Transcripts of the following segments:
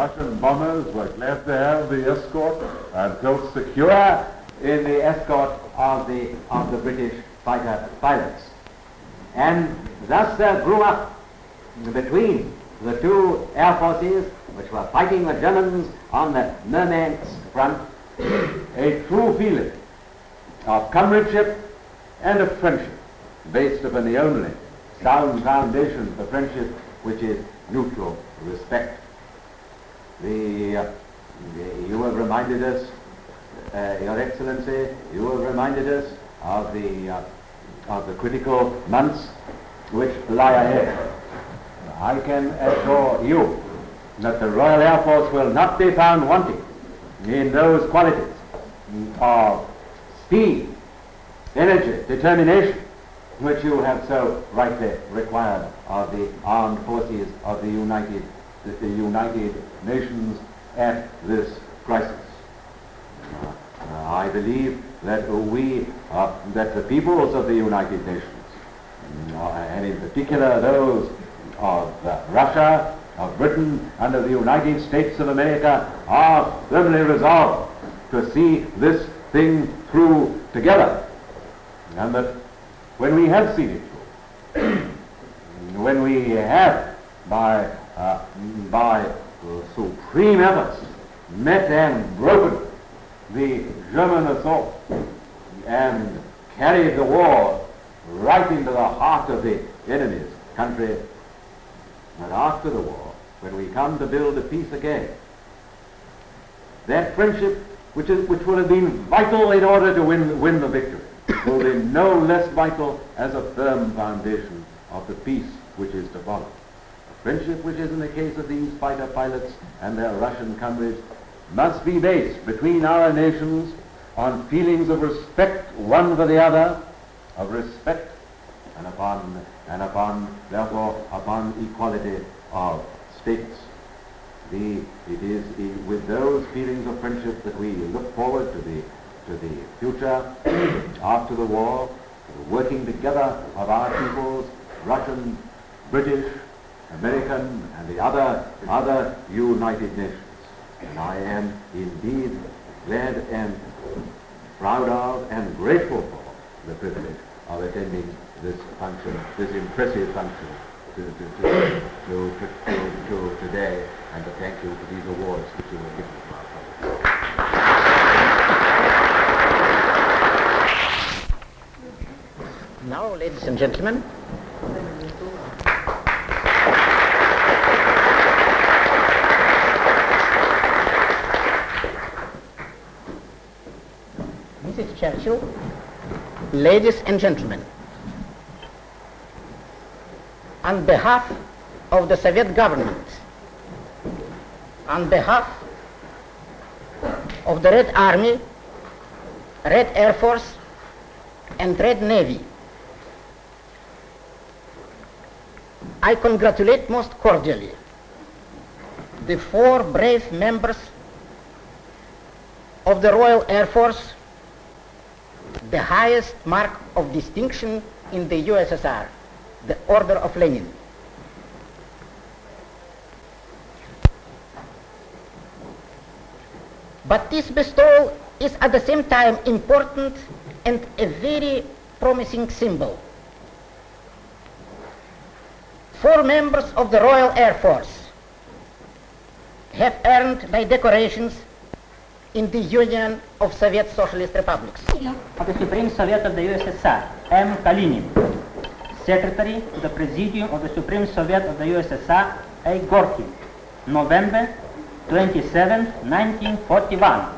Russian bombers were glad to have the escort and felt secure in the escort of the British fighter pilots. And thus grew up between the two air forces which were fighting the Germans on the Murmansk front a true feeling of comradeship and of friendship based upon the only sound foundation for friendship, which is mutual respect. You have reminded us, Your Excellency, you have reminded us of the critical months which lie ahead. I can assure you that the Royal Air Force will not be found wanting in those qualities of speed, energy, determination, which you have so rightly required of the armed forces of the United Nations at this crisis. I believe that that the peoples of the United Nations, and in particular those of Russia, of Britain, and of the United States of America, are firmly resolved to see this thing through together, and that when we have seen it through, when we have by supreme efforts met and broken the German assault and carried the war right into the heart of the enemy's country, and after the war, when we come to build a peace again, that friendship which will have been vital in order to win the victory will be no less vital as a firm foundation of the peace which is to follow. A friendship which is in the case of these fighter pilots and their Russian comrades must be based between our nations on feelings of respect one for the other, of respect, and therefore upon equality of status. It is with those feelings of friendship that we look forward to the future after the war, to the working together of our peoples, Russian, British, American, and the other United Nations. And I am indeed glad and proud of and grateful for the privilege of attending this function, this impressive function to today, and to thank you for these awards which you have given to our public. Now, ladies and gentlemen, Mrs. Churchill, ladies and gentlemen, on behalf of the Soviet government, on behalf of the Red Army, Red Air Force, and Red Navy, I congratulate most cordially the 4 brave members of the Royal Air Force, the highest mark of distinction in the USSR, the Order of Lenin. But this bestowal is at the same time important and a very promising symbol. 4 members of the Royal Air Force have earned my decorations in the Union of Soviet Socialist Republics. Of the Supreme Soviet of the USSR, M. Kalinin. Secretary to the Presidium of the Supreme Soviet of the USSR, A. Gorky, November 27, 1941.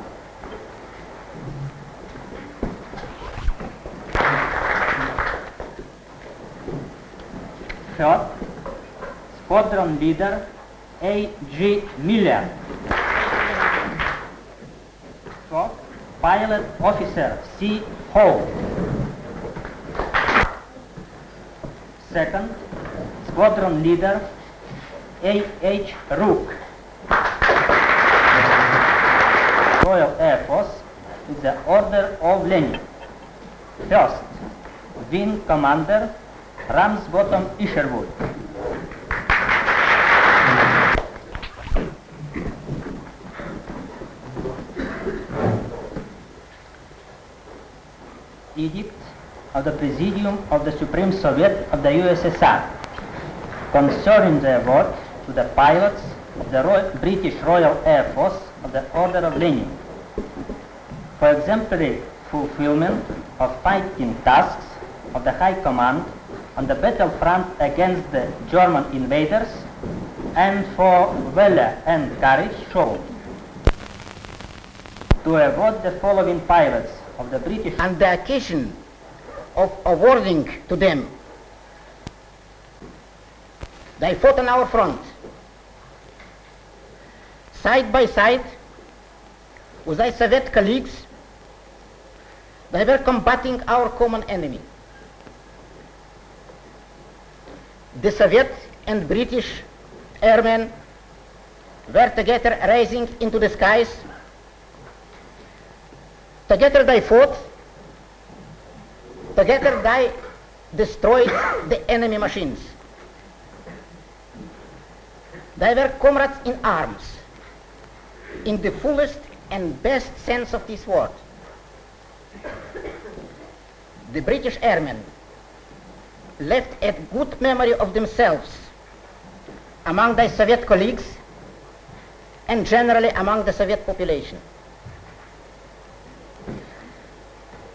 Third, Squadron Leader A. G. Miller. Fourth, Pilot Officer C. Hall. Second, Squadron Leader A. H. Rook. Royal Air Force is the Order of Lenin. First, Wing Commander Ramsbottom Isherwood. edict of the Presidium of the Supreme Soviet of the USSR concerning the award to the pilots of the British Royal Air Force of the Order of Lenin for exemplary fulfillment of fighting tasks of the High Command on the battlefront against the German invaders and for valor and courage shown. To award the following pilots of the British and the occasion of awarding to them, they fought on our front, side by side with their Soviet colleagues. They were combating our common enemy. The Soviet and British airmen were together rising into the skies. Together they fought. Together they destroyed the enemy machines. They were comrades in arms, in the fullest and best sense of this word. The British airmen left a good memory of themselves among their Soviet colleagues and generally among the Soviet population.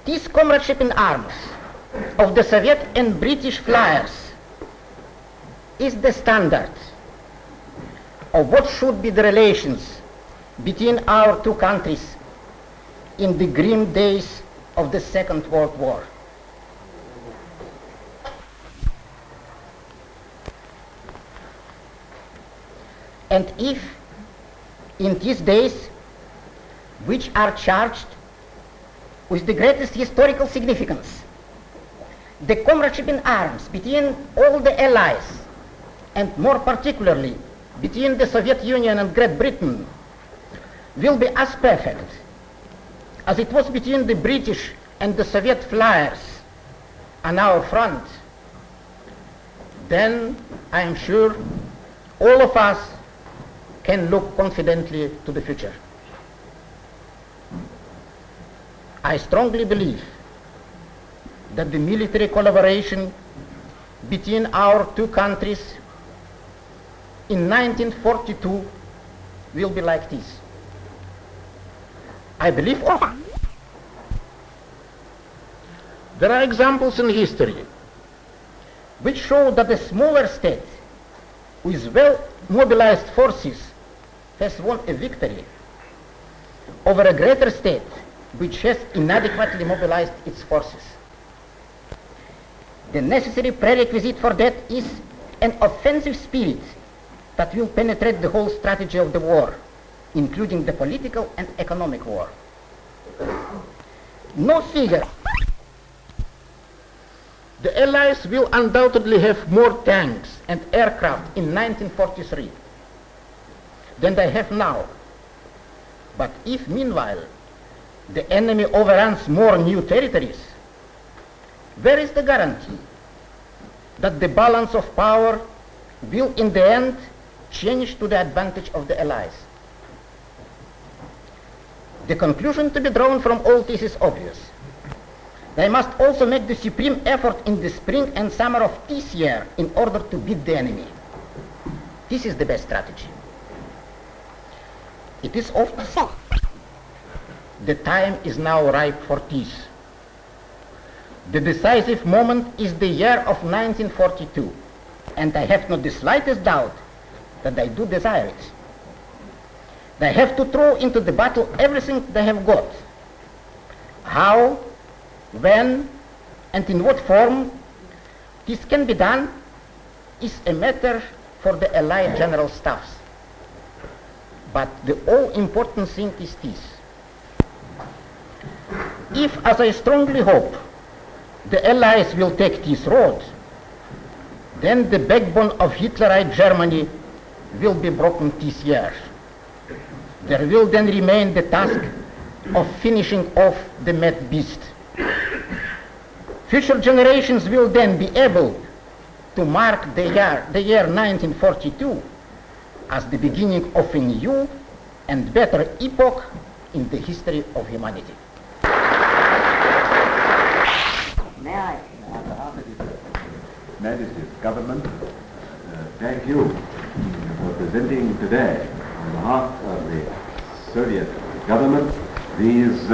This comradeship in arms of the Soviet and British flyers is the standard of what should be the relations between our two countries in the grim days of the Second World War. And if in these days, which are charged with the greatest historical significance, the comradeship in arms between all the allies, and more particularly between the Soviet Union and Great Britain, will be as perfect as it was between the British and the Soviet flyers on our front, then I am sure all of us can look confidently to the future. I strongly believe that the military collaboration between our two countries in 1942 will be like this. I believe there are examples in history which show that a smaller state with well-mobilized forces has won a victory over a greater state which has inadequately mobilized its forces. The necessary prerequisite for that is an offensive spirit that will penetrate the whole strategy of the war, including the political and economic war. No figure. The Allies will undoubtedly have more tanks and aircraft in 1943 than they have now. But if meanwhile the enemy overruns more new territories, where is the guarantee that the balance of power will in the end change to the advantage of the Allies? The conclusion to be drawn from all this is obvious. They must also make the supreme effort in the spring and summer of this year in order to beat the enemy. This is the best strategy. It is often said, the time is now ripe for peace. The decisive moment is the year of 1942, and I have not the slightest doubt that they do desire it. They have to throw into the battle everything they have got. How, when, and in what form this can be done is a matter for the Allied General Staffs. But the all-important thing is this. If, as I strongly hope, the Allies will take this road, then the backbone of Hitlerite Germany will be broken this year. There will then remain the task of finishing off the mad beast. Future generations will then be able to mark the year 1942 as the beginning of a new and better epoch in the history of humanity. government, thank you for presenting today on behalf of the Soviet government these